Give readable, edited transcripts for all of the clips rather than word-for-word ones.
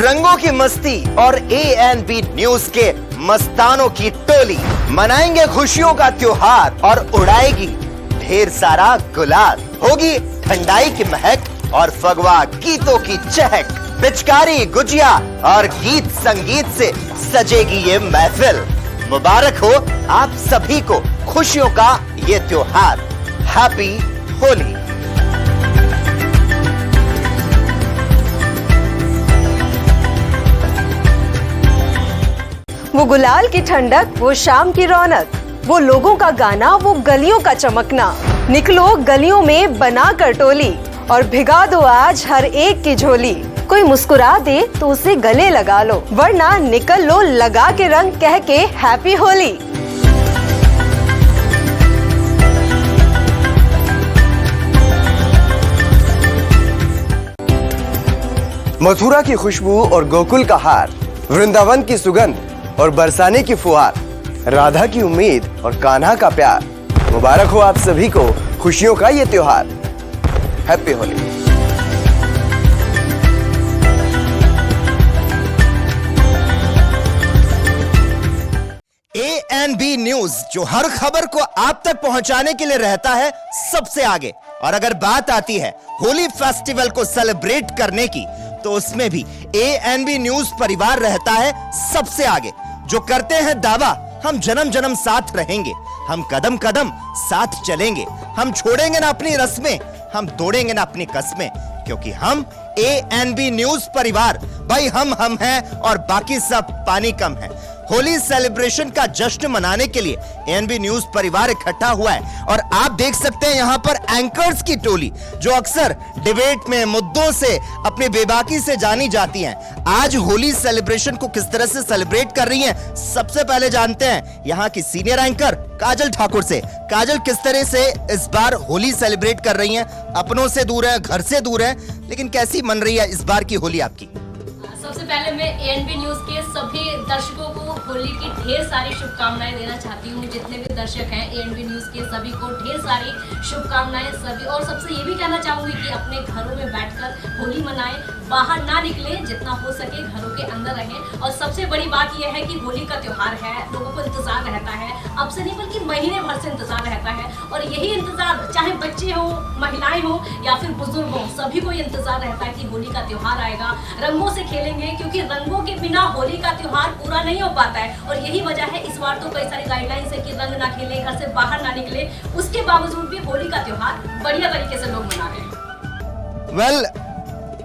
रंगों की मस्ती और ANB न्यूज के मस्तानों की टोली मनाएंगे खुशियों का त्योहार और उड़ाएगी ढेर सारा गुलाल। होगी ठंडाई की महक और फगवा गीतों की चहक। पिचकारी, गुजिया और गीत संगीत से सजेगी ये महफिल। मुबारक हो आप सभी को खुशियों का ये त्योहार। हैप्पी होली। वो गुलाल की ठंडक, वो शाम की रौनक, वो लोगों का गाना, वो गलियों का चमकना। निकलो गलियों में बना कर टोली और भिगा दो आज हर एक की झोली। कोई मुस्कुरा दे तो उसे गले लगा लो, वरना निकल लो लगा के रंग कह के हैप्पी होली। मथुरा की खुशबू और गोकुल का हार, वृंदावन की सुगंध और बरसाने की फुहार, राधा की उम्मीद और कान्हा का प्यार। मुबारक हो आप सभी को खुशियों का ये त्योहार। हैप्पी होली। ANB न्यूज, जो हर खबर को आप तक पहुंचाने के लिए रहता है सबसे आगे। और अगर बात आती है होली फेस्टिवल को सेलिब्रेट करने की, तो उसमें भी ANB न्यूज परिवार रहता है सबसे आगे। जो करते हैं दावा, हम जन्म जन्म साथ रहेंगे, हम कदम कदम साथ चलेंगे, हम छोड़ेंगे ना अपनी रस्में, हम तोड़ेंगे ना अपनी कस्में, क्योंकि हम ANB न्यूज परिवार, भाई हम हैं और बाकी सब पानी कम है। होली सेलिब्रेशन का जश्न मनाने के लिए ANB न्यूज परिवार इकट्ठा हुआ है और आप देख सकते हैं यहां पर एंकर्स की टोली, जो अक्सर डिबेट में मुद्दों से अपनी बेबाकी से जानी जाती हैं, आज होली सेलिब्रेशन को किस तरह से सेलिब्रेट कर रही हैं। सबसे पहले जानते हैं यहां की सीनियर एंकर काजल ठाकुर से। काजल, किस तरह से इस बार होली सेलिब्रेट कर रही हैं? अपनों से दूर है, घर से दूर है, लेकिन कैसी मन रही है इस बार की होली आपकी? सबसे पहले मैं ANB न्यूज के सभी दर्शकों को होली की ढेर सारी शुभकामनाएं देना चाहती हूँ। जितने भी दर्शक हैं ANB न्यूज के, सभी को ढेर सारी शुभकामनाएं सभी। और सबसे ये भी कहना चाहूंगी कि अपने घरों में बैठकर होली मनाएं, बाहर ना निकले, जितना हो सके घरों के अंदर रहें। और सबसे बड़ी बात यह है कि होली का त्योहार है, लोगों को इंतजार रहता है, अब से नहीं बल्कि महीने भर से इंतजार रहता है। और यही इंतजार, चाहे बच्चे हो, महिलाएं हो या फिर बुजुर्ग हो, सभी को ये इंतजार रहता है कि होली का त्योहार आएगा, रंगों से खेलेंगे, क्योंकि रंगों के बिना होली का त्योहार पूरा नहीं हो पाता है। और यही वजह है इस बार तो कई सारी गाइडलाइंस है कि रंग ना खेले, घर से बाहर ना निकले, उसके बावजूद भी होली का त्योहार बढ़िया तरीके से लोग मना रहे हैं।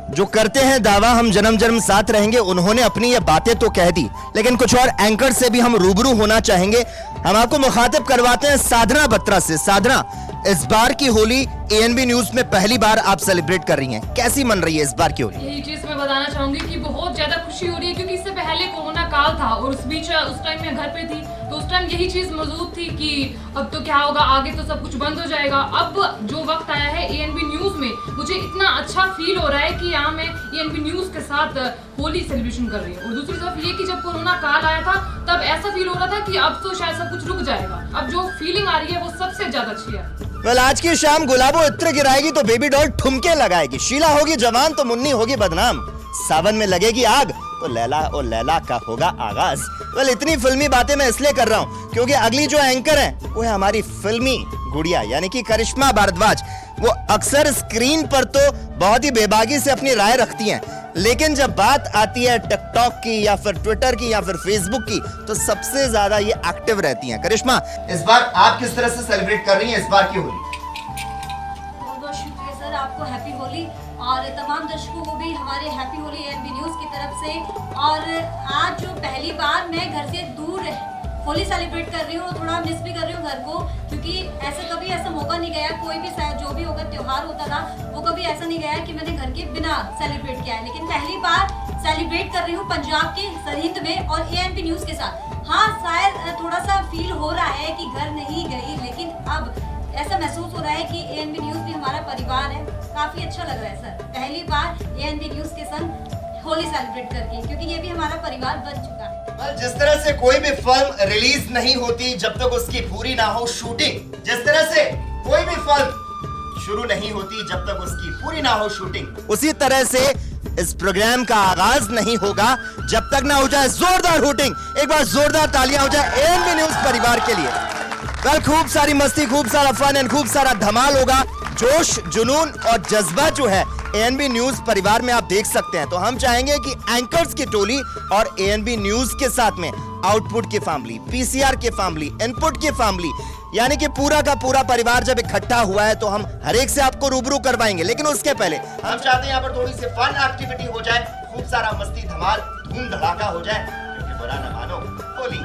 जो करते हैं दावा हम जन्म जन्म साथ रहेंगे, उन्होंने अपनी ये बातें तो कह दी, लेकिन कुछ और एंकर से भी हम रूबरू होना चाहेंगे। हम आपको मुखातिब करवाते हैं साधना बत्रा से। साधना, इस बार की होली ANB न्यूज में पहली बार आप सेलिब्रेट कर रही हैं, कैसी मन रही है इस बार की होली? यही चीज मैं बताना चाहूंगी कि बहुत ज्यादा खुशी हो रही है, क्योंकि इससे पहले कोरोना काल था और उस बीच उस टाइम मैं घर पे थी, तो उस टाइम यही चीज मौजूद थी कि अब तो क्या होगा, आगे तो सब कुछ बंद हो जाएगा। अब जो वक्त आया है ANB न्यूज में, मुझे इतना अच्छा फील हो रहा है कि यहाँ मैं ANB न्यूज के साथ होली सेलिब्रेशन कर रही हूँ। और दूसरी तरफ ये कि जब कोरोना काल आया था तब ऐसा फील हो रहा था कि अब तो शायद सब कुछ रुक जाएगा। अब जो फीलिंग आ रही है वो सबसे ज्यादा अच्छी है। आज की शाम गुलाबो इत्र गिराएगी तो बेबी डॉल ठुमके लगाएगी, शीला होगी जवान तो मुन्नी होगी बदनाम, सावन में लगेगी आग तो लैला और लैला का होगा आगाज। इतनी फिल्मी बातें मैं इसलिए कर रहा हूँ क्योंकि अगली जो एंकर है वो है हमारी फिल्मी गुड़िया, यानी कि करिश्मा भारद्वाज। वो अक्सर स्क्रीन पर तो बहुत ही बेबाकी से अपनी राय रखती हैं, लेकिन जब बात आती है टिकटॉक की या फिर ट्विटर की या फिर फेसबुक की, तो सबसे ज्यादा ये एक्टिव रहती हैं। करिश्मा, इस बार आप किस तरह से सेलिब्रेट कर रही हैं इस बार की होली? बहुत बहुत शुक्रिया सर, आपको हैप्पी होली और तमाम दर्शकों को भी हमारे हैप्पी होली ANB न्यूज की तरफ से। और आज जो पहली बार मैं घर से दूर होली सेलिब्रेट कर रही हूँ, थोड़ा मिस भी कर रही हूँ घर को, क्योंकि कभी ऐसा मौका नहीं गया, कोई भी जो भी होगा त्योहार होता था वो कभी ऐसा नहीं गया कि मैंने घर के बिना सेलिब्रेट किया है। लेकिन पहली बार सेलिब्रेट कर रही हूँ पंजाब के सरहिंद में और ANB न्यूज के साथ। हाँ, शायद थोड़ा सा फील हो रहा है कि घर नहीं गई, लेकिन अब ऐसा महसूस हो रहा है कि ANB न्यूज भी हमारा परिवार है। काफी अच्छा लग रहा है सर, पहली बार ANB न्यूज के संग होली सेलिब्रेट करके, क्योंकि ये भी हमारा परिवार बन चुका है। जिस तरह से कोई भी फिल्म रिलीज नहीं होती जब तक उसकी पूरी ना हो शूटिंग, जिस तरह से कोई भी फिल्म शुरू नहीं होती जब तक उसकी पूरी ना हो शूटिंग, उसी तरह से इस प्रोग्राम का आगाज नहीं होगा जब तक ना हो जाए जोरदार हूटिंग। एक बार जोरदार तालियां हो जाए एएनबी न्यूज परिवार के लिए। कल खूब सारी मस्ती, खूब सारा फन एंड खूब सारा धमाल होगा। जोश, जुनून और जज्बा जो है एएनबी न्यूज परिवार में आप देख सकते हैं। तो हम चाहेंगे कि एंकर्स की टोली और एएनबी न्यूज के साथ में आउटपुट की फैमिली, पीसीआर की फैमिली, इनपुट की फैमिली, यानी कि पूरा का पूरा परिवार जब इकट्ठा हुआ है तो हम हर एक से आपको रूबरू करवाएंगे। लेकिन उसके पहले हम चाहते हैं यहाँ पर थोड़ी सी फन एक्टिविटी हो जाए, खूब सारा मस्ती, धमाल, धूम धड़ाका हो जाए, क्योंकि बुरा न मानो होली।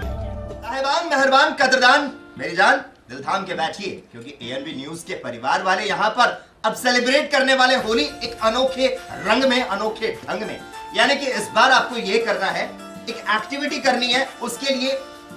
साहिबान, मेहरबान, कदरदान, मेरी जान दिल थाम के बैठिए, क्योंकि एएनबी न्यूज के परिवार वाले यहाँ पर अब सेलिब्रेट करने वाले होली एक अनोखे रंग में, अनोखे ढंग में। यानी कि इस बार आपको ये करना है, एक एक्टिविटी करनी है। उसके लिए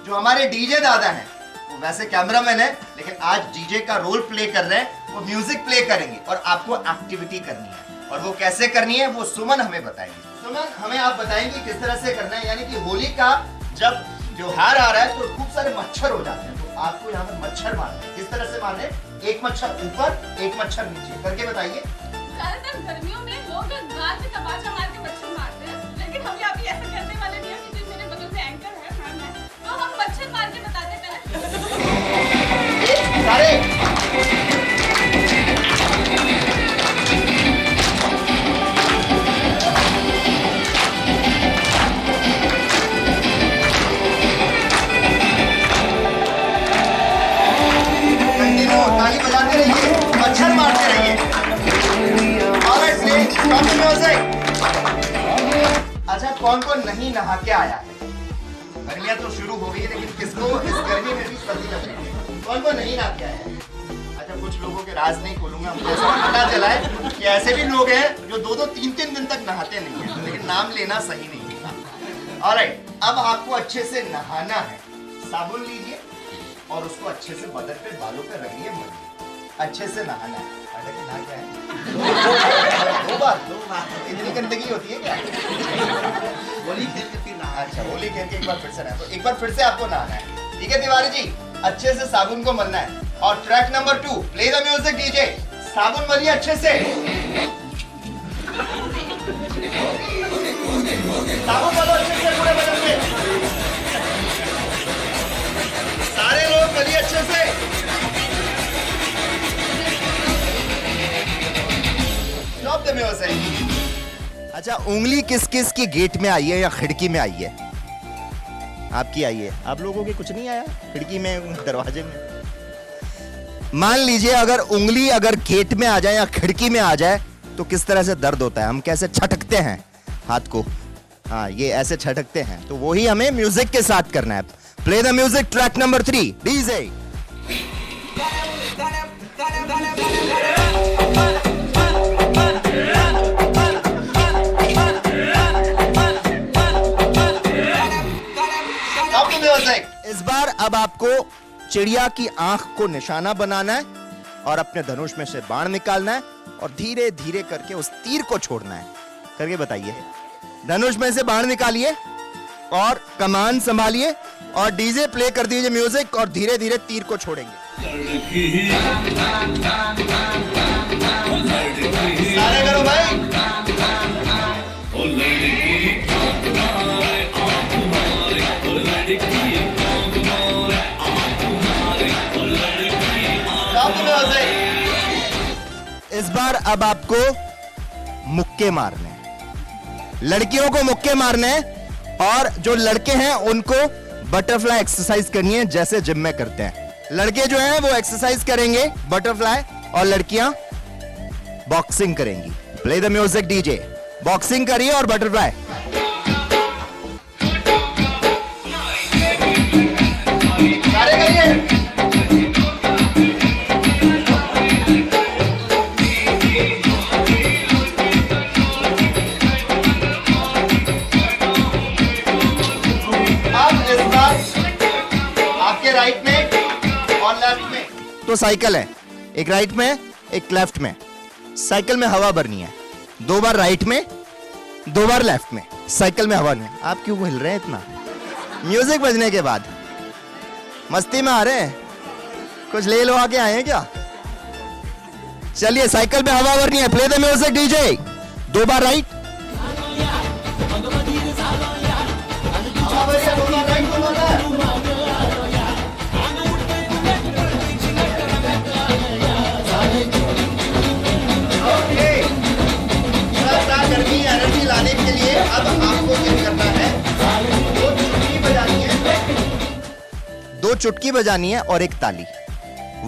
जो हमारे डीजे दादा हैं, वो वैसे कैमरामैन है लेकिन आज डीजे का रोल प्ले कर रहे हैं। वो म्यूजिक प्ले करेंगे और आपको एक्टिविटी करनी है। और वो कैसे करनी है वो सुमन हमें बताएंगे। सुमन, हमें आप बताएंगे किस तरह से करना है। यानी कि होली का जब त्योहार आ रहा है तो खूब सारे मच्छर हो जाते हैं, तो आपको यहाँ पर मच्छर मारने हैं। किस तरह से मारने? एक मच्छर ऊपर, एक मच्छर नीचे करके बताइए। ज्यादातर गर्मियों में लोग गाल में तमाचा मार के मच्छर मारते हैं, लेकिन हम अभी ऐसा करने वाले नहीं हैं, क्योंकि मेरे बगल में एंकर है, मैम है, तो हम मच्छर मार के बताते हैं। सारे ताली बजाते रहिए, मच्छर मारते रहिए। अच्छा, कौन कौन नहीं नहा के आया है? गर्मियां तो शुरू हो गई है, लेकिन किसको इस गर्मी में भी सर्दी लग रही है? कौन कौन नहीं नहा के आया है? अच्छा, कुछ लोगों के राज नहीं खोलूंगा, मुझे ऐसा पता चला है कि ऐसे भी लोग हैं जो 2-2, 3-3 दिन तक नहाते नहीं है, लेकिन नाम लेना सही नहीं है। ऑलराइट, अब आपको अच्छे से नहाना है। साबुन लीजिए और उसको अच्छे से बदन पे, बालों पे रगड़िए, मलिए। अच्छे से नहाना है। नहा क्या है? दो बार इतनी गंदगी होती है क्या? होली खेल के फिर नहा। अच्छा, होली खेल के एक बार फिर से नहा। तो एक बार फिर से आपको नहाना है, ठीक है तिवारी जी? अच्छे से साबुन को मलना है। और track number 2, play the music DJ. साबुन मलिए अच्छे से, साबुन मलो अच्छे से पूरे बदन पे। सारे लोग मलिए अच्छे से। Stop the music. अच्छा, उंगली किस किस की गेट में आई है या खिड़की में आई है? आपकी आई है, आप लोगों की कुछ नहीं आया खिड़की में, दरवाजे में? मान लीजिए अगर उंगली अगर गेट में आ जाए या खिड़की में आ जाए तो किस तरह से दर्द होता है, हम कैसे छटकते हैं हाथ को। हाँ, ये ऐसे छटकते हैं। तो वही हमें म्यूजिक के साथ करना है। Play the music, track number 3, DJ. इस बार अब आपको चिड़िया की आंख को निशाना बनाना है और अपने धनुष में से बाण निकालना है और धीरे धीरे करके उस तीर को छोड़ना है। करके बताइए। धनुष में से बाण निकालिए और कमान संभालिए और डीजे प्ले कर दीजिए म्यूजिक और धीरे धीरे तीर को छोड़ेंगे। सारे करो भाई। इस बार अब आपको मुक्के मारने हैं। लड़कियों को मुक्के मारने हैं और जो लड़के हैं उनको बटरफ्लाई एक्सरसाइज करनी है जैसे जिम में करते हैं। लड़के जो हैं वो एक्सरसाइज करेंगे बटरफ्लाई और लड़कियां बॉक्सिंग करेंगी। Play the music DJ. Boxing करिए और बटरफ्लाई। सारे करिए। राइट में और लेफ्ट में तो साइकिल है, एक राइट में एक लेफ्ट में। साइकिल में हवा भरनी है, 2 बार राइट में 2 बार लेफ्ट में। साइकिल में हवा नहीं। आप क्यों हिल रहे हैं इतना? म्यूजिक बजने के बाद मस्ती में आ रहे हैं, कुछ ले लो आके आए हैं क्या? चलिए, साइकिल में हवा भरनी है। Play the music DJ. 2 bar right चुटकी बजानी है और एक ताली।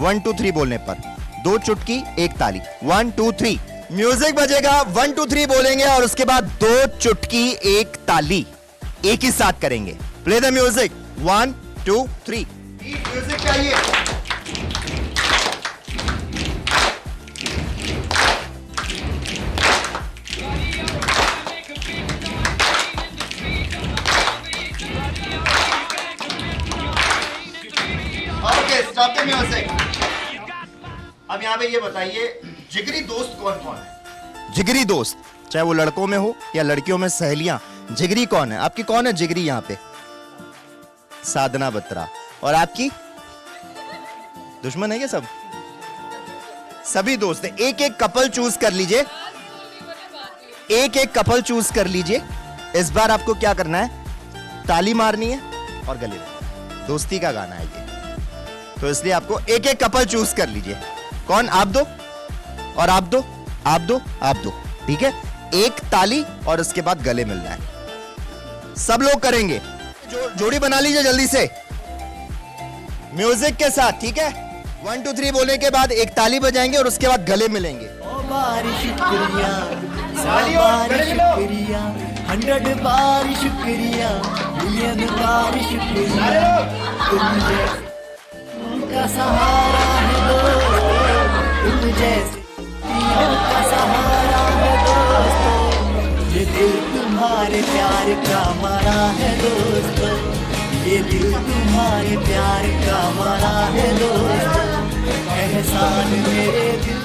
1 2 3 बोलने पर 2 चुटकी 1 ताली। 1 2 3 म्यूजिक बजेगा। 1 2 3 बोलेंगे और उसके बाद 2 चुटकी 1 ताली एक ही साथ करेंगे। Play the music. 1 2 3 म्यूजिक चाहिए। Okay, stop the music. अब यहाँ पे ये बताइए, जिगरी दोस्त कौन कौन है? जिगरी दोस्त, चाहे वो लड़कों में हो या लड़कियों में सहेलियां, जिगरी कौन है आपकी? कौन है जिगरी यहाँ पे? साधना बत्रा। और आपकी? दुश्मन है क्या सब? सभी दोस्त है। एक एक कपल चूज कर लीजिए। एक एक कपल चूज कर लीजिए। इस बार आपको क्या करना है? ताली मारनी है और गले में। दोस्ती का गाना है ये, तो इसलिए आपको एक एक कपल चूज कर लीजिए। कौन? आप दो और आप दो, आप दो, आप दो, ठीक है? एक ताली और उसके बाद गले मिलना है। सब लोग करेंगे। जोड़ी बना लीजिए जल्दी से म्यूजिक के साथ, ठीक है? 1 2 3 बोलने के बाद एक ताली बजाएंगे और उसके बाद गले मिलेंगे। ओ बार शुक्रिया, 100 बार शुक्रिया, 100 बार शुक्रिया, मिलियन बार शुक्रिया। तुम का सहारा है दोस्तों, तुम जैसे का सहारा है दोस्तों। ये दिल तुम्हारे प्यार का मारा है दोस्तों, ये दिल तुम्हारे प्यार का मारा है दोस्तों। एहसान मेरे दिल।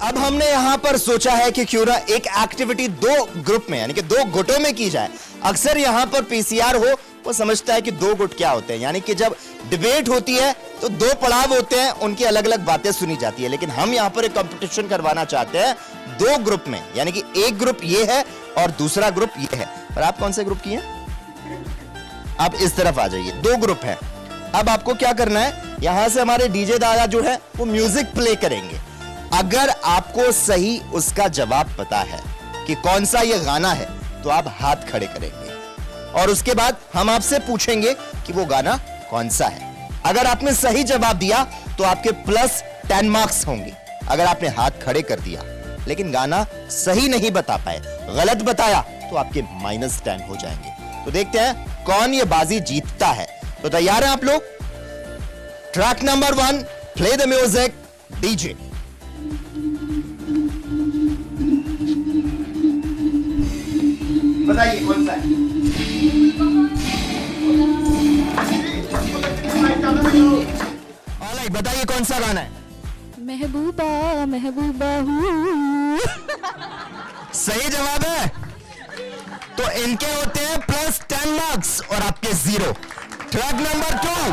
अब हमने यहां पर सोचा है कि क्यों ना एक एक्टिविटी 2 ग्रुप में यानी कि 2 गुटों में की जाए। अक्सर यहां पर पीसीआर हो वो समझता है कि 2 गुट क्या होते हैं, यानी कि जब डिबेट होती है तो 2 पड़ाव होते हैं, उनकी अलग अलग बातें सुनी जाती है। लेकिन हम यहां पर एक कंपटीशन करवाना चाहते हैं 2 ग्रुप में, यानी कि एक ग्रुप ये है और दूसरा ग्रुप ये है। और आप कौन से ग्रुप की हैं? आप इस तरफ आ जाइए। 2 ग्रुप है। अब आपको क्या करना है, यहां से हमारे डीजे दादा जो है वो म्यूजिक प्ले करेंगे। अगर आपको सही उसका जवाब पता है कि कौन सा ये गाना है, तो आप हाथ खड़े करेंगे और उसके बाद हम आपसे पूछेंगे कि वो गाना कौन सा है। अगर आपने सही जवाब दिया तो आपके प्लस 10 मार्क्स होंगे। अगर आपने हाथ खड़े कर दिया लेकिन गाना सही नहीं बता पाए, गलत बताया, तो आपके -10 हो जाएंगे। तो देखते हैं कौन ये बाजी जीतता है। तो तैयार हैं आप लोग? Track number 1, play the music DJ. बताइए कौन सा है? ऑलराइट, बताइए कौन सा गाना है? महबूबा महबूबा हूँ। सही जवाब है। तो इनके होते हैं प्लस 10 मार्क्स और आपके 0। Track number 2,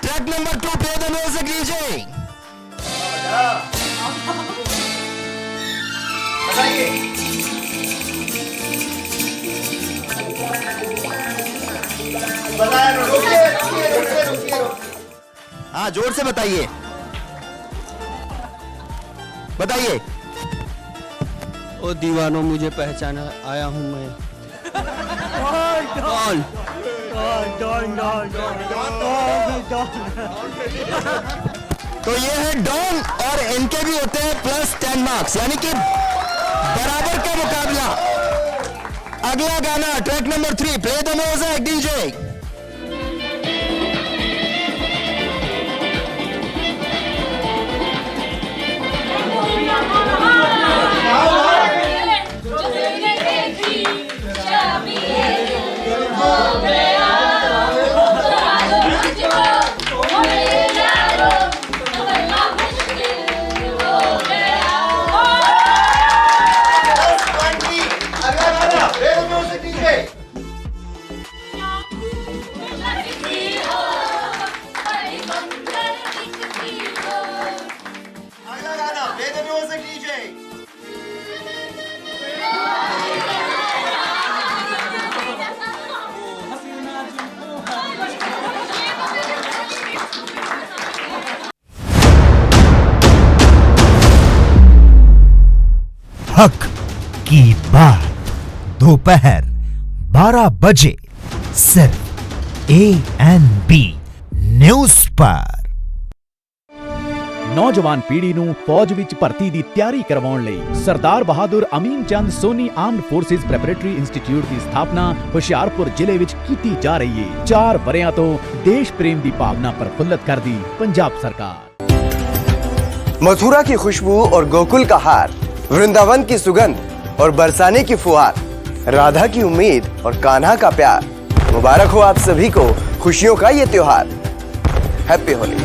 track number 2, play the music DJ. बताइए। हाँ, जोर से बताइए, बताइए। ओ दीवानों, मुझे पहचाना, आया हूं मैं। डॉन। तो ये है डॉन और इनके भी होते हैं प्लस 10 मार्क्स, यानी कि बराबर का मुकाबला। अगला गाना track number 3, play the music DJ. हक की बात दोपहर 12 बजे सिर्फ ANB न्यूज़ पर। ਨੌਜਵਾਨ ਪੀੜ੍ਹੀ ਨੂੰ ਫੌਜ ਵਿੱਚ ਭਰਤੀ ਦੀ ਤਿਆਰੀ ਕਰਵਾਉਣ ਲਈ Sardar Bahadur Amin Chand Soni Armed Forces Preparatory Institute ਦੀ ਸਥਾਪਨਾ ਹੁਸ਼ਿਆਰਪੁਰ ਜ਼ਿਲ੍ਹੇ ਵਿੱਚ ਕੀਤੀ ਜਾ ਰਹੀ ਹੈ। 4 ਵਰ੍ਹਿਆਂ ਤੋਂ ਦੇਸ਼ प्रेम ਦੀ ਭਾਵਨਾ ਪ੍ਰਫੁੱਲਤ ਕਰਦੀ पंजाब सरकार। मथुरा की खुशबू और गोकुल का हार, वृंदावन की सुगंध और बरसाने की फुहार, राधा की उम्मीद और कान्हा का प्यार। मुबारक हो आप सभी को खुशियों का ये त्योहार। हैप्पी होली।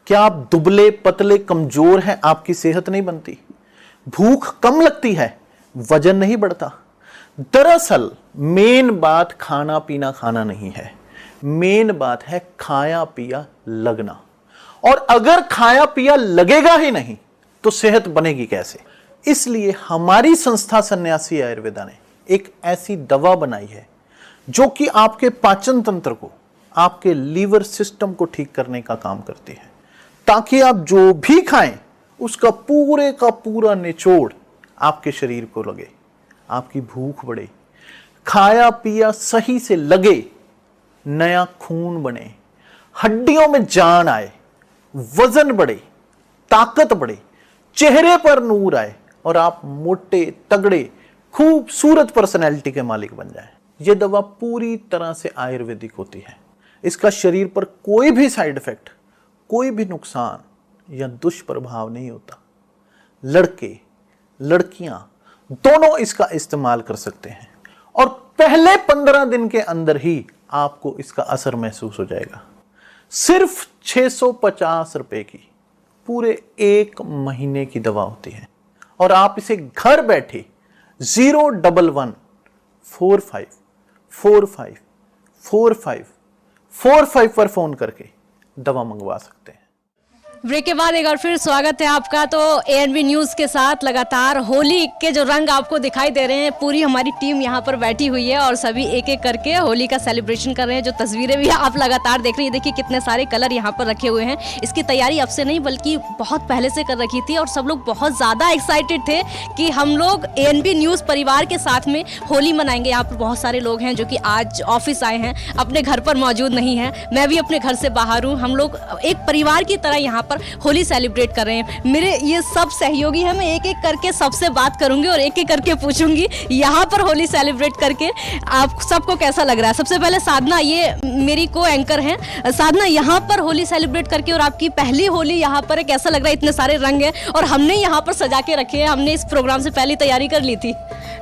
क्या आप दुबले पतले कमजोर हैं? आपकी सेहत नहीं बनती, भूख कम लगती है, वजन नहीं बढ़ता? दरअसल मेन बात खाना पीना खाना नहीं है, मेन बात है खाया पिया लगना। और अगर खाया पिया लगेगा ही नहीं तो सेहत बनेगी कैसे? इसलिए हमारी संस्था सन्यासी आयुर्वेदा ने एक ऐसी दवा बनाई है जो कि आपके पाचन तंत्र को, आपके लीवर सिस्टम को ठीक करने का काम करती है, ताकि आप जो भी खाएं उसका पूरे का पूरा निचोड़ आपके शरीर को लगे, आपकी भूख बढ़े, खाया पिया सही से लगे, नया खून बने, हड्डियों में जान आए, वजन बढ़े, ताकत बढ़े, चेहरे पर नूर आए और आप मोटे तगड़े खूबसूरत पर्सनैलिटी के मालिक बन जाएं। यह दवा पूरी तरह से आयुर्वेदिक होती है। इसका शरीर पर कोई भी साइड इफेक्ट, कोई भी नुकसान या दुष्प्रभाव नहीं होता। लड़के लड़कियां दोनों इसका इस्तेमाल कर सकते हैं और पहले 15 दिन के अंदर ही आपको इसका असर महसूस हो जाएगा। सिर्फ 650 रुपए की पूरे 1 महीने की दवा होती है और आप इसे घर बैठे 011 45 45 45 45 पर फोन करके दवा मंगवा सकते हैं। ब्रेक के बाद एक बार फिर स्वागत है आपका। तो एएनबी न्यूज़ के साथ लगातार होली के जो रंग आपको दिखाई दे रहे हैं, पूरी हमारी टीम यहाँ पर बैठी हुई है और सभी एक एक करके होली का सेलिब्रेशन कर रहे हैं। जो तस्वीरें भी आप लगातार देख रही हैं, देखिए कितने सारे कलर यहाँ पर रखे हुए हैं। इसकी तैयारी अब से नहीं बल्कि बहुत पहले से कर रखी थी और सब लोग बहुत ज़्यादा एक्साइटेड थे कि हम लोग एएनबी न्यूज़ परिवार के साथ में होली मनाएंगे। यहाँ पर बहुत सारे लोग हैं जो कि आज ऑफिस आए हैं, अपने घर पर मौजूद नहीं हैं। मैं भी अपने घर से बाहर हूँ। हम लोग एक परिवार की तरह यहाँ होली सेलिब्रेट कर रहे हैं। मेरे ये सब सहयोगी हैं, मैं एक एक करके सबसे बात करूंगी और एक एक करके पूछूंगी यहाँ पर होली सेलिब्रेट करके आप सबको कैसा लग रहा है। सबसे पहले साधना, ये मेरी को एंकर हैं। साधना, यहाँ पर होली सेलिब्रेट करके और आपकी पहली होली यहाँ पर है, कैसा लग रहा है? इतने सारे रंग हैं और हमने यहाँ पर सजा के रखे हैं, हमने इस प्रोग्राम से पहले तैयारी कर ली थी।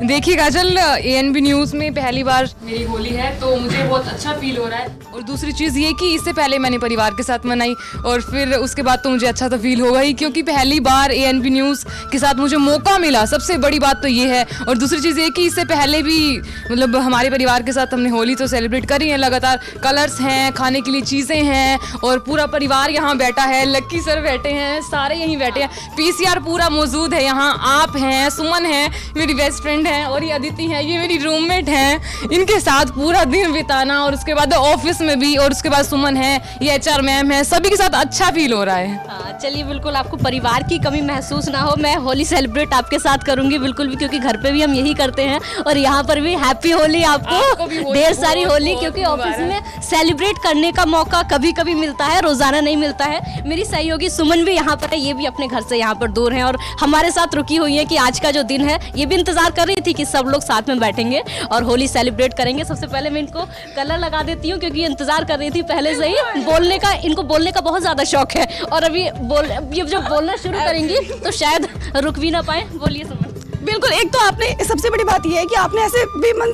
देखिए काजल, एएनबी न्यूज़ में पहली बार मेरी होली है तो मुझे बहुत अच्छा फील हो रहा है। और दूसरी चीज़ ये कि इससे पहले मैंने परिवार के साथ मनाई और फिर उसके बाद तो मुझे अच्छा तो फील होगा ही, क्योंकि पहली बार एएनबी न्यूज़ के साथ मुझे मौका मिला। सबसे बड़ी बात तो ये है। और दूसरी चीज़ ये कि इससे पहले भी मतलब हमारे परिवार के साथ हमने होली तो सेलिब्रेट करी है। लगातार कलर्स हैं, खाने के लिए चीज़ें हैं और पूरा परिवार यहाँ बैठा है। लक्की सर बैठे हैं, सारे यहीं बैठे हैं, पीसीआर पूरा मौजूद है यहाँ। आप हैं, सुमन है मेरी बेस्ट फ्रेंड है और ये अदिति है, ये मेरी रूममेट हैं। इनके साथ पूरा दिन बिताना और उसके बाद ऑफिस में भी, और उसके बाद सुमन है, ये एचआर मैम है, सभी के साथ अच्छा फील हो रहा है। चलिए, बिल्कुल आपको परिवार की कमी महसूस ना हो। मैं होली सेलिब्रेट आपके साथ करूंगी बिल्कुल भी, क्योंकि घर पे भी हम यही करते हैं और यहाँ पर भी हैप्पी होली आपको ढेर सारी होली, क्योंकि ऑफिस में सेलिब्रेट करने का मौका कभी कभी मिलता है, रोजाना नहीं मिलता है। मेरी सहयोगी सुमन भी यहाँ पर है, ये भी अपने घर से यहाँ पर दूर है और हमारे साथ रुकी हुई है कि आज का जो दिन है, ये भी इंतजार कर रही थी कि सब लोग साथ में बैठेंगे और होली सेलिब्रेट करेंगे। सबसे पहले मैं इनको कलर लगा देती हूँ क्योंकि इंतजार कर रही थी पहले से ही बोलने का। इनको बोलने का बहुत ज्यादा शौक है और अभी जब बोलना शुरू करेंगी तो शायद रुक भी ना पाए। बोलिए सुमन। बिल्कुल, एक तो आपने सबसे बड़ी बात यह है कि आपने ऐसे बेमन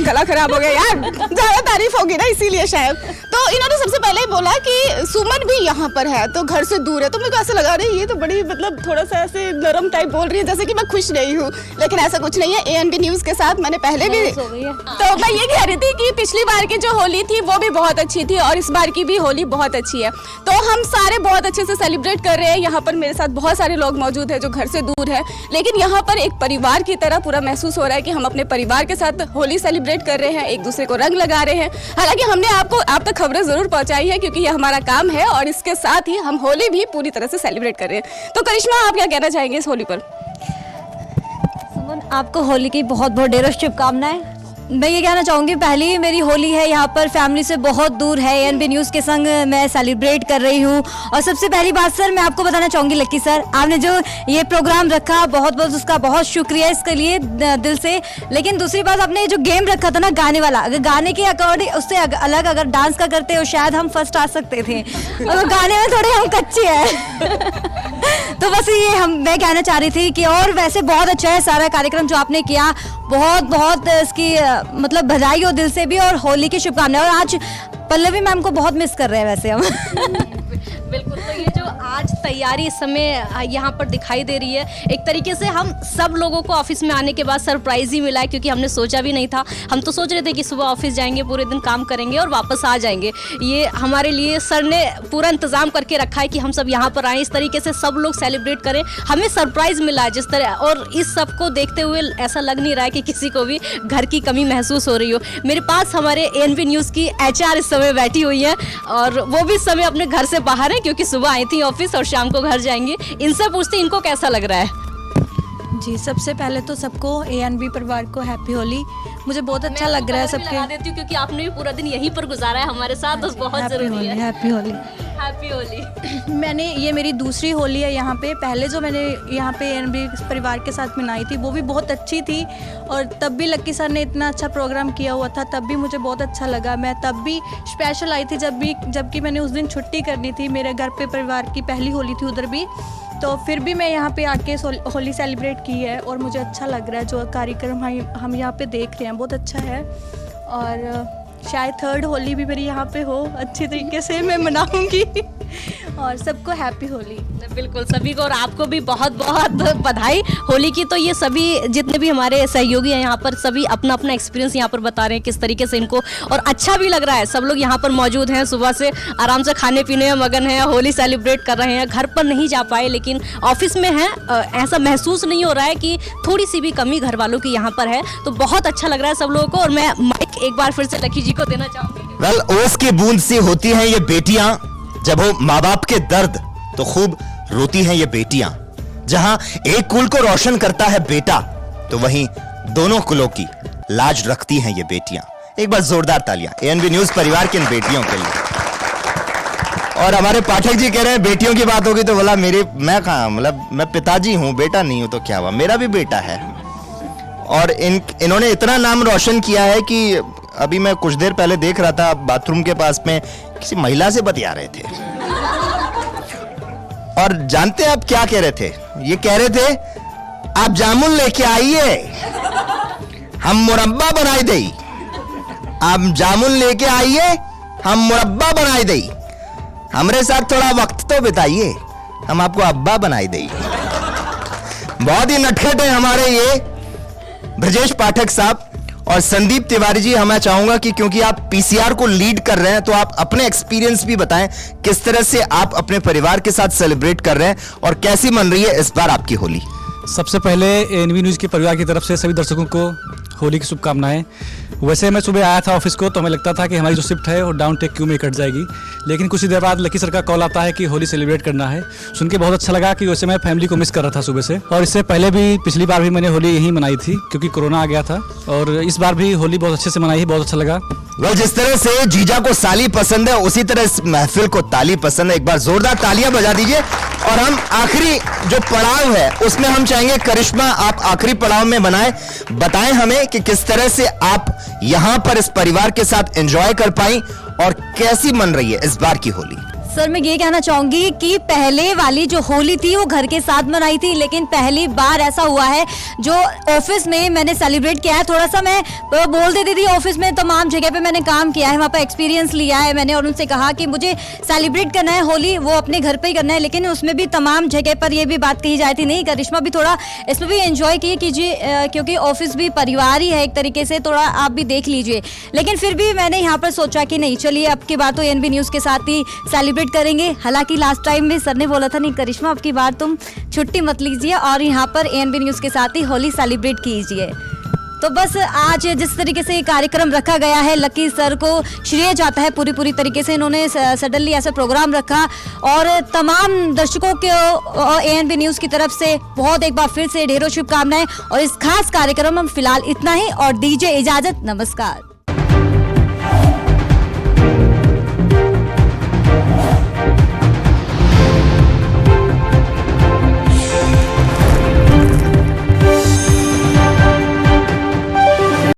गला खराब हो गया यार, ज्यादा तारीफ होगी ना इसीलिए शायद। तो इन्होंने सबसे पहले ही बोला कि सुमन भी यहाँ पर है तो घर से दूर है, तो मेरे को ऐसा लगा रहा है ये तो बड़ी मतलब थोड़ा सा ऐसे नरम टाइप बोल रही है, जैसे कि मैं खुश नहीं हूँ, लेकिन ऐसा कुछ नहीं है। एएनबी न्यूज़ के साथ मैंने पहले भी तो मैं ये कह रही थी कि पिछली बार की जो होली थी वो भी बहुत अच्छी थी और इस बार की भी होली बहुत अच्छी है। तो हम सारे बहुत अच्छे से सेलिब्रेट कर रहे हैं। यहाँ पर मेरे साथ बहुत सारे लोग मौजूद हैं जो घर से दूर है, लेकिन यहाँ पर एक परिवार की तरह पूरा महसूस हो रहा है कि हम अपने परिवार के साथ होली सेलिब्रेट कर रहे हैं, एक दूसरे को रंग लगा रहे हैं। हालांकि हमने आपको आप तक खबरें जरूर पहुंचाई है क्योंकि ये हमारा काम है और इसके साथ ही हम होली भी पूरी तरह से सेलिब्रेट कर रहे हैं। तो करिश्मा, आप क्या कहना चाहेंगे इस होली पर? सुमन, एवरीवन, आपको होली की बहुत बहुत ढेरों शुभकामनाएं। मैं ये कहना चाहूँगी, पहली मेरी होली है यहाँ पर, फैमिली से बहुत दूर है, एएनबी न्यूज़ के संग मैं सेलिब्रेट कर रही हूँ। और सबसे पहली बात सर, मैं आपको बताना चाहूँगी लक्की सर, आपने जो ये प्रोग्राम रखा बहुत बहुत उसका बहुत शुक्रिया इसके लिए दिल से। लेकिन दूसरी बात, आपने जो गेम रखा था ना गाने वाला, अगर गाने के अकॉर्डिंग उससे अलग अगर डांस का करते हो शायद हम फर्स्ट आ सकते थे, और गाने में थोड़े हम कच्चे हैं। तो बस ये मैं कहना चाह रही थी कि और वैसे बहुत अच्छा है सारा कार्यक्रम जो आपने किया, बहुत बहुत इसकी मतलब बधाई हो दिल से भी, और होली की शुभकामनाएं। और आज पल्लवी मैम को बहुत मिस कर रहे हैं वैसे हम। बिल्कुल, तो ये जो आज तैयारी इस समय यहाँ पर दिखाई दे रही है, एक तरीके से हम सब लोगों को ऑफिस में आने के बाद सरप्राइज ही मिला है, क्योंकि हमने सोचा भी नहीं था। हम तो सोच रहे थे कि सुबह ऑफिस जाएंगे, पूरे दिन काम करेंगे और वापस आ जाएंगे। ये हमारे लिए सर ने पूरा इंतजाम करके रखा है कि हम सब यहाँ पर आएँ, इस तरीके से सब लोग सेलिब्रेट करें। हमें सरप्राइज मिला है जिस तरह, और इस सब को देखते हुए ऐसा लग नहीं रहा है कि किसी को भी घर की कमी महसूस हो रही हो। मेरे पास हमारे एएनबी न्यूज़ की HR इस समय बैठी हुई है, और वो भी इस समय अपने घर से बाहर है, क्योंकि सुबह आई थी ऑफिस और शाम को घर जाएंगे। इनसे पूछते इनको कैसा लग रहा है। जी, सबसे पहले तो सबको एएनबी परिवार को हैप्पी होली। मुझे बहुत अच्छा लग रहा है सबके। लगा देती हूँ क्योंकि आपने भी पूरा दिन यहीं पर गुजारा है हमारे साथ, तो बहुत जरूरी है। हैप्पी होली। हैप्पी होली। मैंने ये मेरी दूसरी होली है यहाँ पे। पहले जो मैंने यहाँ पे एएनबी परिवार के साथ मनाई थी वो भी बहुत अच्छी थी, और तब भी लक्की सर ने इतना अच्छा प्रोग्राम किया हुआ था, तब भी मुझे बहुत अच्छा लगा। मैं तब भी स्पेशल आई थी जबकि मैंने उस दिन छुट्टी करनी थी। मेरे घर पे परिवार की पहली होली थी उधर भी, तो फिर भी मैं यहाँ पे आके होली सेलिब्रेट की है, और मुझे अच्छा लग रहा है। जो कार्यक्रम हम यहाँ पे देख रहे हैं बहुत अच्छा है, और शायद थर्ड होली भी मेरी यहाँ पे हो, अच्छी तरीके से मैं मनाऊंगी। और सबको हैप्पी होली। बिल्कुल, सभी को, और आपको भी बहुत बहुत बधाई होली की। तो ये सभी जितने भी हमारे सहयोगी हैं यहाँ पर, सभी अपना अपना एक्सपीरियंस यहाँ पर बता रहे हैं किस तरीके से इनको, और अच्छा भी लग रहा है। सब लोग यहाँ पर मौजूद हैं, सुबह से आराम से खाने पीने में मगन हैं, होली सेलिब्रेट कर रहे हैं। घर पर नहीं जा पाए लेकिन ऑफिस में हैं, ऐसा महसूस नहीं हो रहा है कि थोड़ी सी भी कमी घर वालों की यहाँ पर है। तो बहुत अच्छा लग रहा है सब लोगों को, और मैं माइक एक बार फिर से लकी जी को देना चाहूँगी। वेल, ओस की बूंद सी होती हैं ये बेटियां, जब हो माँ बाप के दर्द तो खूब रोती हैं ये बेटियां। जहां एक कुल को रोशन करता है बेटा, तो वहीं दोनों कुलों की लाज रखती हैं ये बेटियां। एक बार जोरदार तालियां एएनबी न्यूज़ परिवार की इन बेटियों के लिए। और हमारे पाठक जी कह रहे हैं बेटियों की बात होगी तो बोला मैं कहाँ, मतलब मैं पिताजी हूं, बेटा नहीं हूं तो क्या हुआ, मेरा भी बेटा है। और इन्होंने इतना नाम रोशन किया है कि अभी मैं कुछ देर पहले देख रहा था, बाथरूम के पास में किसी महिला से बतिया रहे थे, और जानते हैं आप क्या कह रहे थे? ये कह रहे थे आप जामुन लेके आइए, हम मुरब्बा बनाई दई। आप जामुन लेके आइए, हम मुरब्बा बनाई दई। हमरे साथ थोड़ा वक्त तो बिताइए, हम आपको अब्बा बनाई दई। बहुत ही नटखट है हमारे ये ब्रजेश पाठक साहब। और संदीप तिवारी जी, मैं चाहूंगा कि क्योंकि आप पीसीआर को लीड कर रहे हैं तो आप अपने एक्सपीरियंस भी बताएं, किस तरह से आप अपने परिवार के साथ सेलिब्रेट कर रहे हैं और कैसी मन रही है इस बार आपकी होली। सबसे पहले एएनबी न्यूज़ के परिवार की तरफ से सभी दर्शकों को होली की शुभकामनाएं। वैसे मैं सुबह आया था ऑफिस को तो हमें लगता था कि हमारी जो शिफ्ट है वो डाउन टेक क्यू में कट जाएगी, लेकिन कुछ ही देर बाद लकी सर का कॉल आता है कि होली सेलिब्रेट करना है। सुन के बहुत अच्छा लगा कि वैसे मैं फैमिली को मिस कर रहा था सुबह से, और इससे पहले भी पिछली बार भी मैंने होली यहीं मनाई थी क्योंकि कोरोना आ गया था, और इस बार भी होली बहुत अच्छे से मनाई है, बहुत अच्छा लगा। वो जिस तरह से जीजा को साली पसंद है उसी तरह इस महफिल को ताली पसंद है। एक बार जोरदार तालियां बजा दीजिए। और हम आखिरी जो पड़ाव है उसमें हम चाहेंगे करिश्मा आप आखिरी पड़ाव में बताएं हमें कि किस तरह से आप यहां पर इस परिवार के साथ एंजॉय कर पाई और कैसी मन रही है इस बार की होली। सर मैं ये कहना चाहूंगी कि पहले वाली जो होली थी वो घर के साथ मनाई थी, लेकिन पहली बार ऐसा हुआ है जो ऑफिस में मैंने सेलिब्रेट किया है। थोड़ा सा मैं बोल देती थी, ऑफिस में तमाम जगह पे मैंने काम किया है, वहाँ पे एक्सपीरियंस लिया है मैंने, और उनसे कहा कि मुझे सेलिब्रेट करना है होली वो अपने घर पे ही करना है, लेकिन उसमें भी तमाम जगह पर ये भी बात कही जाती नहीं करिश्मा भी थोड़ा इसमें भी एंजॉय कीजिए, क्योंकि ऑफिस भी परिवार ही है एक तरीके से, थोड़ा आप भी देख लीजिए। लेकिन फिर भी मैंने यहाँ पर सोचा कि नहीं चलिए अब की बार तो एएनबी न्यूज़ के साथ ही सेलिब्रेट करेंगे। हालांकि लास्ट टाइम में सर ने बोला था नहीं करिश्मा अब की बार तुम छुट्टी मत लीजिए और यहाँ पर एएनबी न्यूज़ के साथ ही होली सेलिब्रेट कीजिए। तो बस आज जिस तरीके से ये कार्यक्रम रखा गया है, लकी सर को श्रेय जाता है पूरी तरीके से। इन्होंने सडनली ऐसा प्रोग्राम रखा और तमाम दर्शकों के ANB न्यूज़ की तरफ से बहुत एक बार फिर से ढेरों शुभकामनाएं। और इस खास कार्यक्रम में फिलहाल इतना ही और दीजिए इजाजत, नमस्कार।